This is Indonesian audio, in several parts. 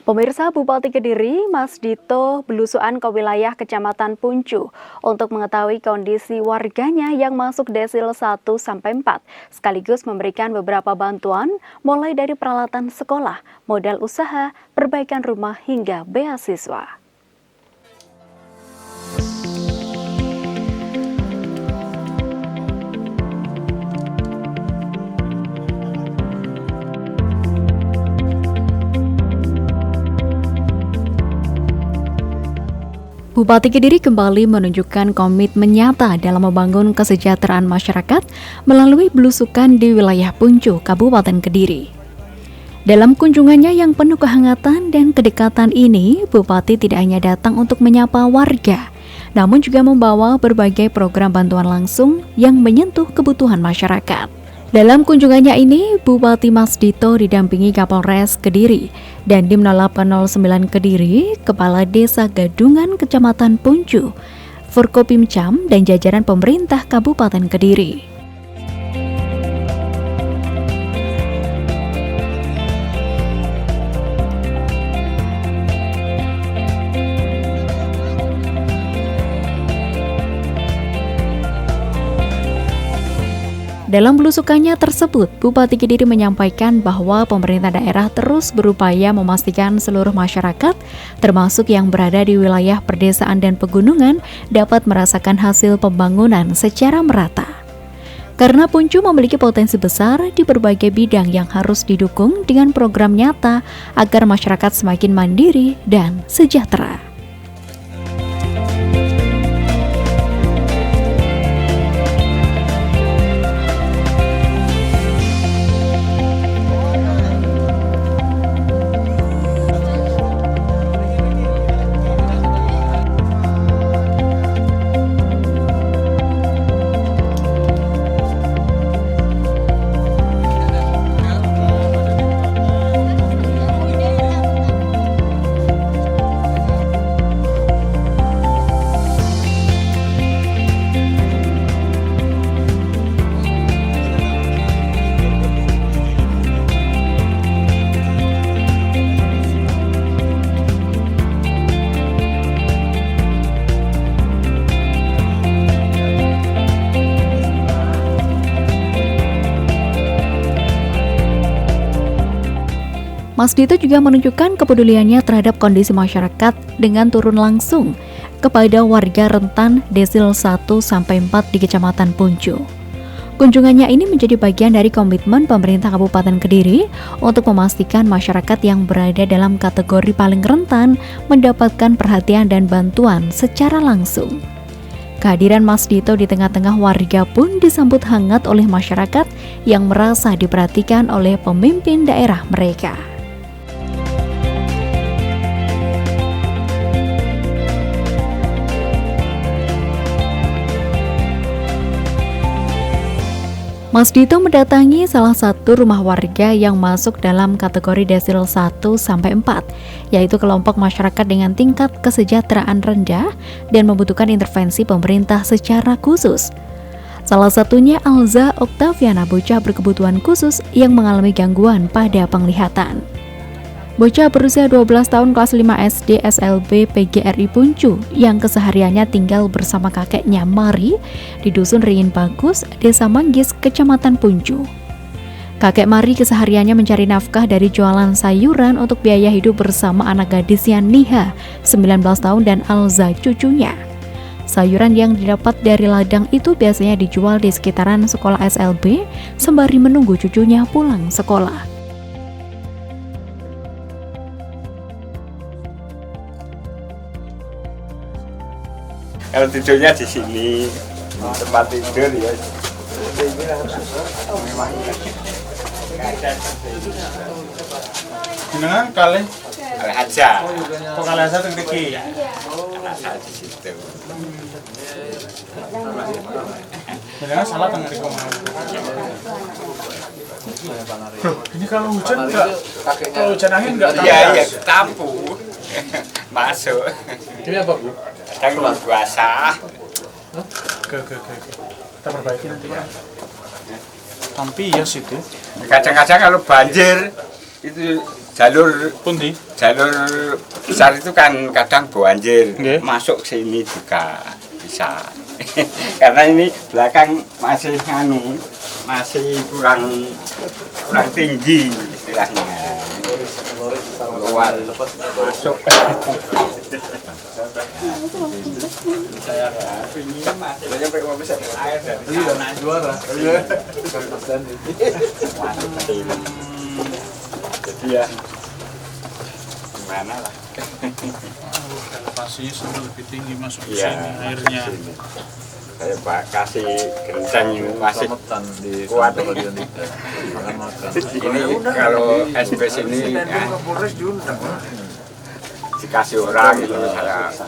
Pemirsa, Bupati Kediri, Mas Dito, belusuan ke wilayah Kecamatan Puncu untuk mengetahui kondisi warganya yang masuk desil 1-4, sekaligus memberikan beberapa bantuan mulai dari peralatan sekolah, modal usaha, perbaikan rumah hingga beasiswa. Bupati Kediri kembali menunjukkan komitmen nyata dalam membangun kesejahteraan masyarakat melalui belusukan di wilayah Puncu, Kabupaten Kediri. Dalam kunjungannya yang penuh kehangatan dan kedekatan ini, Bupati tidak hanya datang untuk menyapa warga, namun juga membawa berbagai program bantuan langsung yang menyentuh kebutuhan masyarakat. Dalam kunjungannya ini, Bupati Mas Dito didampingi Kapolres Kediri dan Dim 0809 Kediri, Kepala Desa Gadungan Kecamatan Puncu, Forkopimcam, dan jajaran pemerintah Kabupaten Kediri. Dalam belusukannya tersebut, Bupati Kediri menyampaikan bahwa pemerintah daerah terus berupaya memastikan seluruh masyarakat, termasuk yang berada di wilayah perdesaan dan pegunungan, dapat merasakan hasil pembangunan secara merata. Karena Puncu memiliki potensi besar di berbagai bidang yang harus didukung dengan program nyata agar masyarakat semakin mandiri dan sejahtera. Mas Dito juga menunjukkan kepeduliannya terhadap kondisi masyarakat dengan turun langsung kepada warga rentan desil 1-4 di Kecamatan Puncu. Kunjungannya ini menjadi bagian dari komitmen pemerintah Kabupaten Kediri untuk memastikan masyarakat yang berada dalam kategori paling rentan mendapatkan perhatian dan bantuan secara langsung. Kehadiran Mas Dito di tengah-tengah warga pun disambut hangat oleh masyarakat yang merasa diperhatikan oleh pemimpin daerah mereka. Mas Dito mendatangi salah satu rumah warga yang masuk dalam kategori desil 1-4, yaitu kelompok masyarakat dengan tingkat kesejahteraan rendah dan membutuhkan intervensi pemerintah secara khusus. Salah satunya Alza Oktaviana, bocah berkebutuhan khusus yang mengalami gangguan pada penglihatan. Bocah berusia 12 tahun kelas 5 SD SLB PGRI Puncu yang kesehariannya tinggal bersama kakeknya Mari di Dusun Ringin Bagus, Desa Manggis, Kecamatan Puncu. Kakek Mari kesehariannya mencari nafkah dari jualan sayuran untuk biaya hidup bersama anak gadisnya Niha, 19 tahun, dan Alza, cucunya. Sayuran yang didapat dari ladang itu biasanya dijual di sekitaran sekolah SLB sembari menunggu cucunya pulang sekolah. Kalau tidurnya di sini, tempat tidur ya. Jenengan kali aja. kok kali aja teng mriki. Asal di situ. Jenengan salah teng mriki. Loh, ini kalau hujan enggak, kalau hujan angin enggak tahu. Iya, tampu. Masuk. Ini apa, Bu? Kadang basah. Oke. Kita perbaiki nanti, Pak. Tampi ya situ. Kadang-kadang kalau banjir itu jalur Pundi? jalur besar itu kan kadang banjir, Nggih. masuk sini juga bisa. Karena ini belakang masih masih kurang tinggi istilahnya. Keluar masuk. Jadi ya gimana lah. Elevasinya sudah lebih tinggi masuk ke Iya, sini airnya. Saya Pak kasih genteng ini masih kuat. Ini kalau SBS ini dikasih orang gitu saya rasa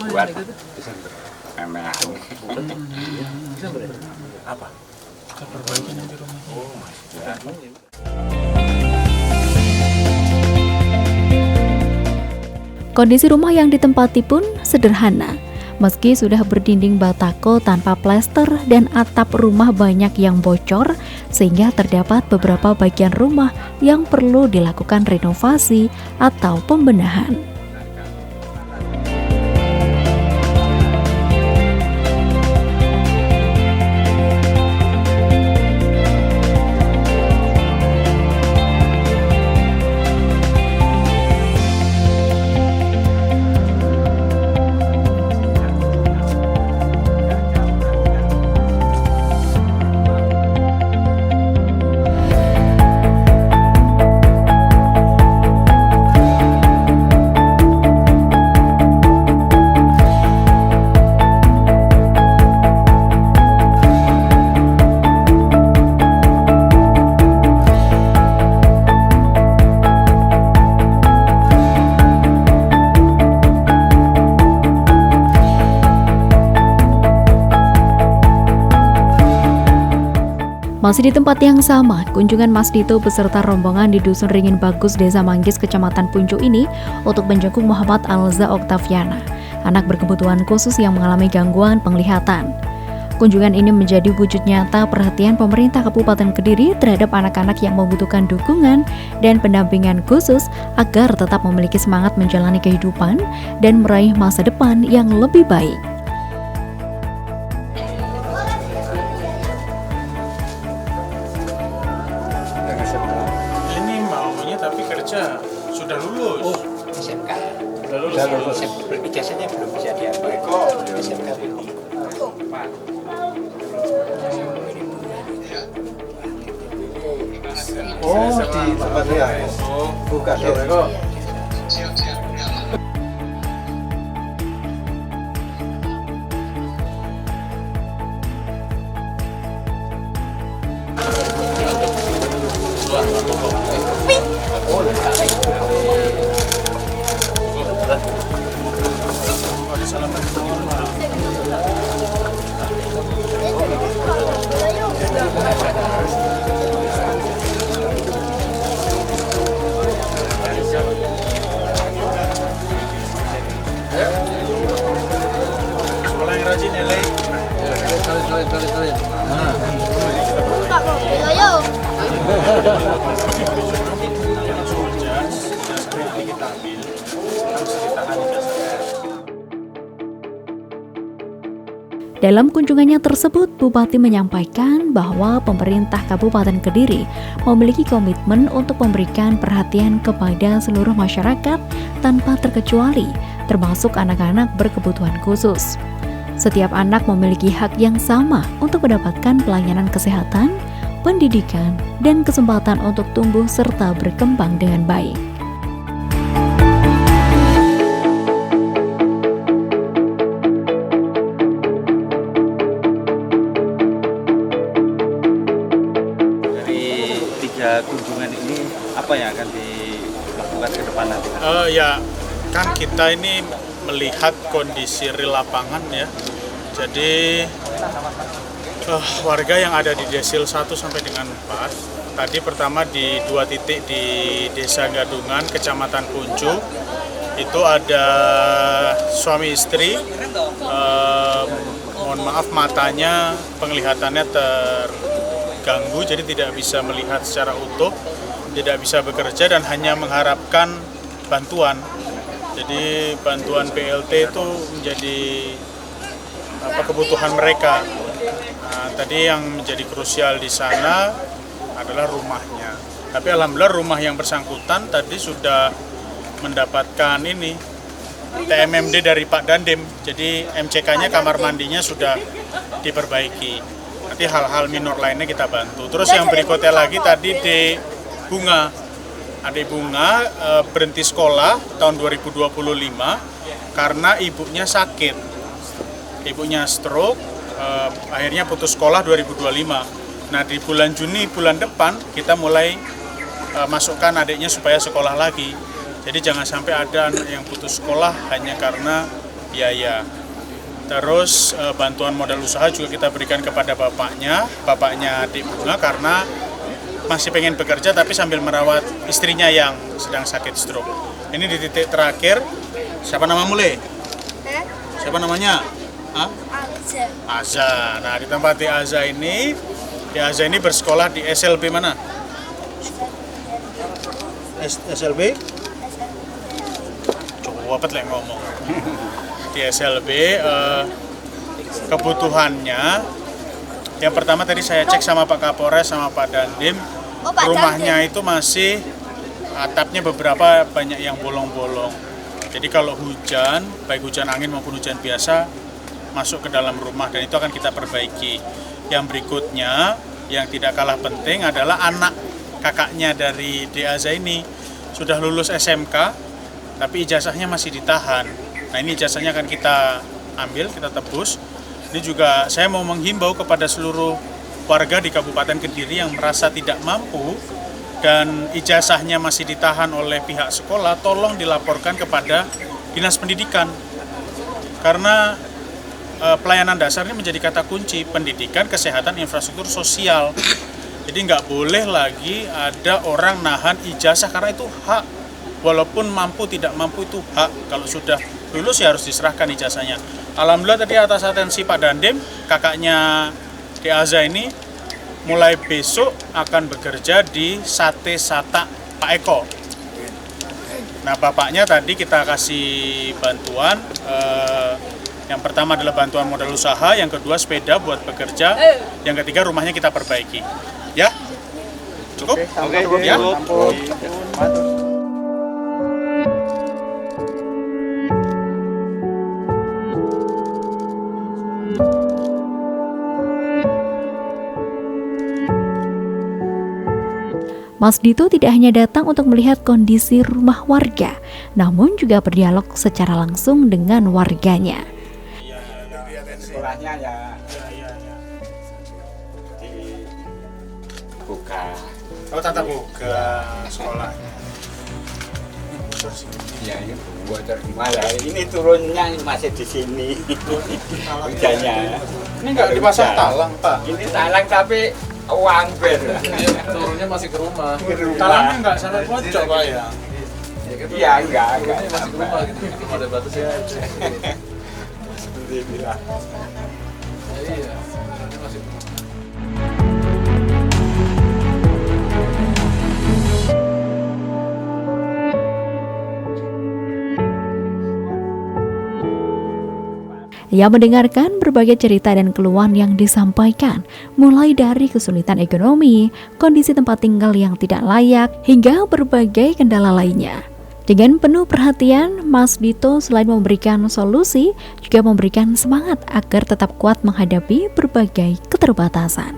buat memang Apa? Kita perbaiki nanti rumahnya. Kondisi rumah yang ditempati pun sederhana. Meski sudah berdinding batako tanpa plester dan atap rumah banyak yang bocor, sehingga terdapat beberapa bagian rumah yang perlu dilakukan renovasi atau pembenahan. Masih di tempat yang sama, kunjungan Mas Dito beserta rombongan di Dusun Ringin Bagus, Desa Manggis, Kecamatan Puncu ini untuk menjenguk Muhammad Alza Oktaviana, anak berkebutuhan khusus yang mengalami gangguan penglihatan. Kunjungan ini menjadi wujud nyata perhatian pemerintah Kabupaten Kediri terhadap anak-anak yang membutuhkan dukungan dan pendampingan khusus agar tetap memiliki semangat menjalani kehidupan dan meraih masa depan yang lebih baik. Tapi kerja sudah lulus. SMK. Sudah lulus. Ijazahnya belum bisa diambil. SMK belum. Oh, di tempat dia. Buka dong. Sekolah yang rajin ya, Lei. Dalam kunjungannya tersebut, Bupati menyampaikan bahwa pemerintah Kabupaten Kediri memiliki komitmen untuk memberikan perhatian kepada seluruh masyarakat tanpa terkecuali, termasuk anak-anak berkebutuhan khusus. Setiap anak memiliki hak yang sama untuk mendapatkan pelayanan kesehatan, pendidikan, dan kesempatan untuk tumbuh serta berkembang dengan baik. Kunjungan ini apa yang akan dilakukan ke depan nanti? Ya, kan kita ini melihat kondisi real lapangan ya. Jadi warga yang ada di Desil 1 sampai dengan 4. Tadi pertama di 2 titik di Desa Gadungan, Kecamatan Puncu. Itu ada suami istri, mohon maaf matanya penglihatannya terganggu, jadi tidak bisa melihat secara utuh, tidak bisa bekerja dan hanya mengharapkan bantuan. Jadi bantuan BLT itu menjadi kebutuhan mereka. Nah, tadi yang menjadi krusial di sana adalah rumahnya. Tapi alhamdulillah rumah yang bersangkutan tadi sudah mendapatkan ini TMMD dari Pak Dandim. Jadi MCK-nya, kamar mandinya sudah diperbaiki. Nanti hal-hal minor lainnya kita bantu. Terus yang berikutnya lagi tadi di Bunga. Adik Bunga berhenti sekolah tahun 2025 karena ibunya sakit. Ibunya stroke, akhirnya putus sekolah 2025. Nah di bulan Juni, bulan depan kita mulai masukkan adiknya supaya sekolah lagi. Jadi jangan sampai ada yang putus sekolah hanya karena biaya. Terus bantuan modal usaha juga kita berikan kepada bapaknya adik Bunga karena masih pengen bekerja tapi sambil merawat istrinya yang sedang sakit stroke. Ini di titik terakhir. Siapa nama mulai? Siapa namanya? Aza. Nah di tempat di Aza ini bersekolah di SLB mana? SLB? Coba lek ngomong. Di SLB kebutuhannya yang pertama tadi saya cek sama Pak Kapolres sama Pak Dandim, rumahnya itu masih atapnya beberapa banyak yang bolong-bolong. Jadi kalau hujan, baik hujan angin maupun hujan biasa masuk ke dalam rumah dan itu akan kita perbaiki. Yang berikutnya yang tidak kalah penting adalah anak kakaknya dari Deaza ini sudah lulus SMK tapi ijazahnya masih ditahan. Nah ini ijazahnya akan kita ambil, kita tebus. Ini juga saya mau menghimbau kepada seluruh warga di Kabupaten Kediri yang merasa tidak mampu dan ijazahnya masih ditahan oleh pihak sekolah, tolong dilaporkan kepada Dinas Pendidikan. Karena pelayanan dasar ini menjadi kata kunci, pendidikan, kesehatan, infrastruktur, sosial. Jadi nggak boleh lagi ada orang nahan ijazah karena itu hak. Walaupun mampu tidak mampu itu hak. Kalau sudah lulus ya harus diserahkan ijazahnya. Alhamdulillah tadi atas atensi Pak Dandim, kakaknya Deaza ini mulai besok akan bekerja di Sate Satak Pak Eko. Nah bapaknya tadi kita kasih bantuan, yang pertama adalah bantuan modal usaha, yang kedua sepeda buat bekerja, yang ketiga rumahnya kita perbaiki. Ya? Cukup? Oke, Ya? Mas Dito tidak hanya datang untuk melihat kondisi rumah warga, namun juga berdialog secara langsung dengan warganya. Sekolahnya ya dibuka. Oh tatap muka sekolahnya. Ya ini bocor gimana? Ini turunnya masih di sini. Hujannya. Ini nggak dipasang talang Pak? Ini talang tapi uang ber. Turunnya masih ke rumah. Talangnya nggak sampai pojok Pak ya? Iya enggak. Masih ke rumah gitu. Belum ada batasnya. Seperti inilah. Iya. Masih. Ia mendengarkan berbagai cerita dan keluhan yang disampaikan, mulai dari kesulitan ekonomi, kondisi tempat tinggal yang tidak layak, hingga berbagai kendala lainnya. Dengan penuh perhatian, Mas Dito selain memberikan solusi, juga memberikan semangat agar tetap kuat menghadapi berbagai keterbatasan.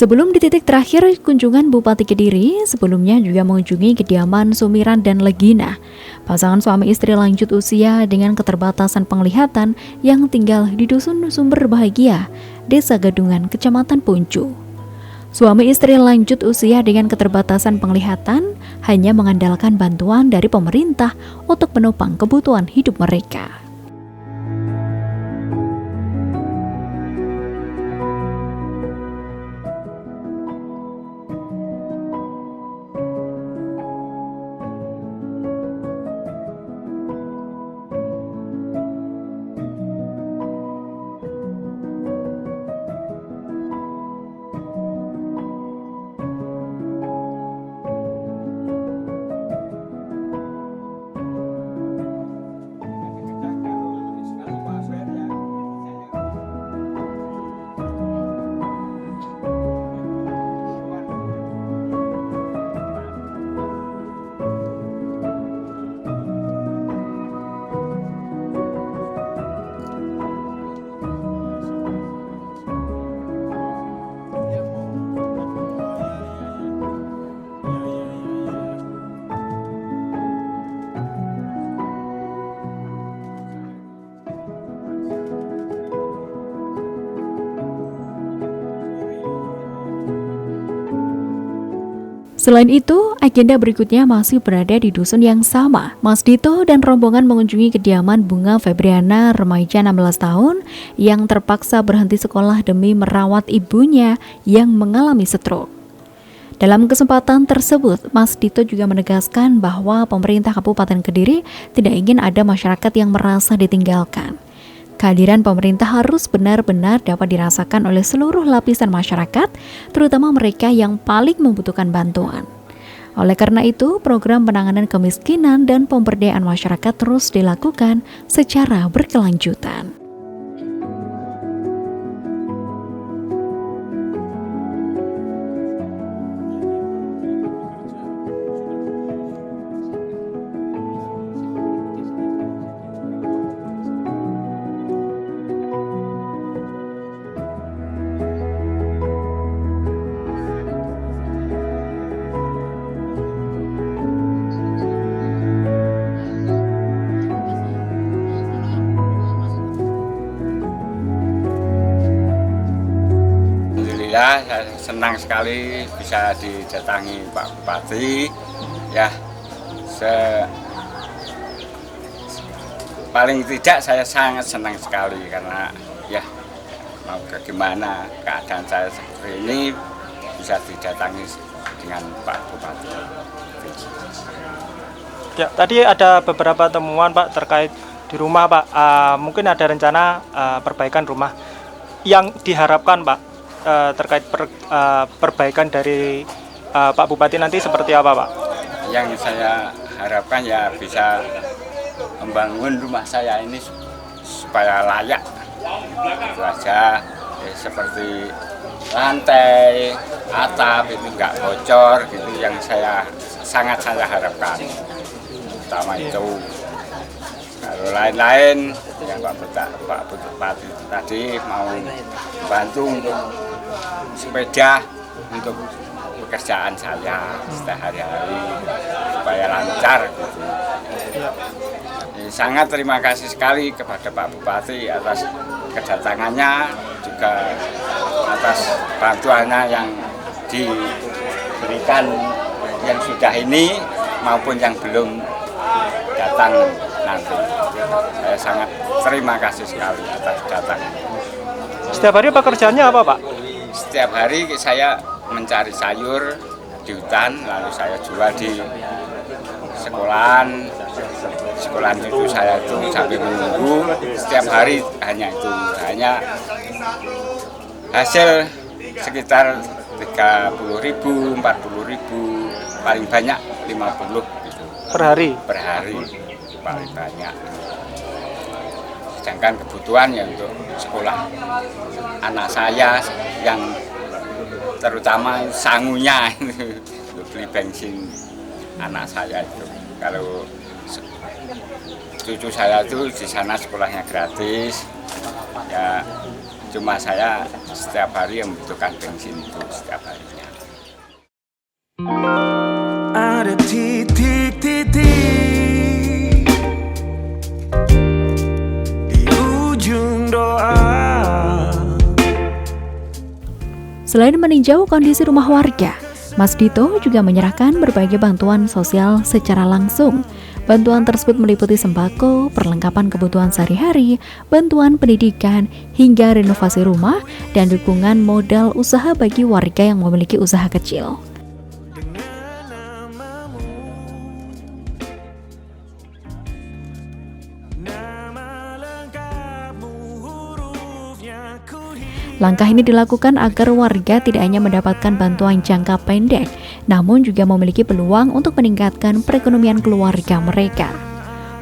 Sebelum di titik terakhir kunjungan Bupati Kediri, sebelumnya juga mengunjungi kediaman Sumiran dan Legina, pasangan suami istri lanjut usia dengan keterbatasan penglihatan yang tinggal di Dusun Sumber Bahagia, Desa Gadungan, Kecamatan Puncu. Suami istri lanjut usia dengan keterbatasan penglihatan hanya mengandalkan bantuan dari pemerintah untuk menopang kebutuhan hidup mereka. Selain itu, agenda berikutnya masih berada di dusun yang sama. Mas Dito dan rombongan mengunjungi kediaman Bunga Febriana, remaja 16 tahun yang terpaksa berhenti sekolah demi merawat ibunya yang mengalami stroke. Dalam kesempatan tersebut, Mas Dito juga menegaskan bahwa pemerintah Kabupaten Kediri tidak ingin ada masyarakat yang merasa ditinggalkan. Kehadiran pemerintah harus benar-benar dapat dirasakan oleh seluruh lapisan masyarakat, terutama mereka yang paling membutuhkan bantuan. Oleh karena itu, program penanganan kemiskinan dan pemberdayaan masyarakat terus dilakukan secara berkelanjutan. Alhamdulillah, saya senang sekali bisa didatangi Pak Bupati. Ya, paling tidak saya sangat senang sekali karena ya mau bagaimana keadaan saya seperti ini bisa didatangi dengan Pak Bupati. Ya, tadi ada beberapa temuan Pak terkait di rumah Pak. Mungkin ada rencana perbaikan rumah yang diharapkan Pak. Terkait perbaikan dari Pak Bupati nanti seperti apa Pak? Yang saya harapkan ya bisa membangun rumah saya ini supaya layak. Itu aja, ya, seperti lantai, atap itu nggak bocor gitu yang sangat saya harapkan. Utama itu. Kalau lain-lain yang Pak Bupati tadi mau bantu untuk sepeda untuk pekerjaan saya sehari-hari supaya lancar gitu. Sangat terima kasih sekali kepada Pak Bupati atas kedatangannya, juga atas bantuannya yang diberikan yang sudah ini maupun yang belum datang nanti. Saya sangat terima kasih sekali atas datangnya. Setiap hari pekerjaannya apa Pak? Setiap hari saya mencari sayur di hutan, lalu saya jual di sekolahan cucu saya itu sambil menunggu. Setiap hari hanya itu, hanya hasil sekitar 30.000, 40.000, paling banyak 50 gitu. Per hari? Per hari paling banyak. Sedangkan kebutuhan ya untuk sekolah anak saya yang terutama sangunya untuk beli bensin anak saya itu. Kalau cucu saya itu di sana sekolahnya gratis, ya Cuma saya setiap hari yang membutuhkan bensin itu setiap harinya. Ada titik-titik di ujung doa. Selain meninjau kondisi rumah warga, Mas Dito juga menyerahkan berbagai bantuan sosial secara langsung. Bantuan tersebut meliputi sembako, perlengkapan kebutuhan sehari-hari, bantuan pendidikan, hingga renovasi rumah, dan dukungan modal usaha bagi warga yang memiliki usaha kecil. Langkah ini dilakukan agar warga tidak hanya mendapatkan bantuan jangka pendek, namun juga memiliki peluang untuk meningkatkan perekonomian keluarga mereka.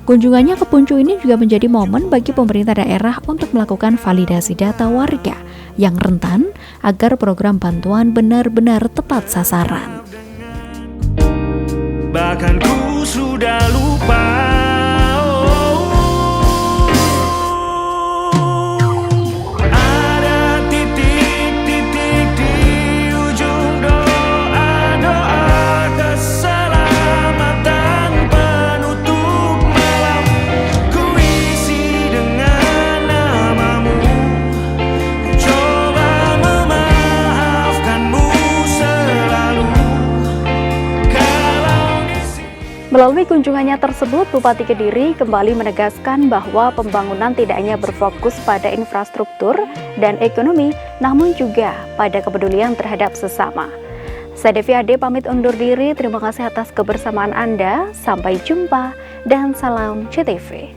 Kunjungannya ke Puncu ini juga menjadi momen bagi pemerintah daerah untuk melakukan validasi data warga yang rentan agar program bantuan benar-benar tepat sasaran. Bahkan ku sudah lupa. Melalui kunjungannya tersebut, Bupati Kediri kembali menegaskan bahwa pembangunan tidak hanya berfokus pada infrastruktur dan ekonomi, namun juga pada kepedulian terhadap sesama. Saya Devi Ade pamit undur diri, terima kasih atas kebersamaan Anda, sampai jumpa dan salam CTV.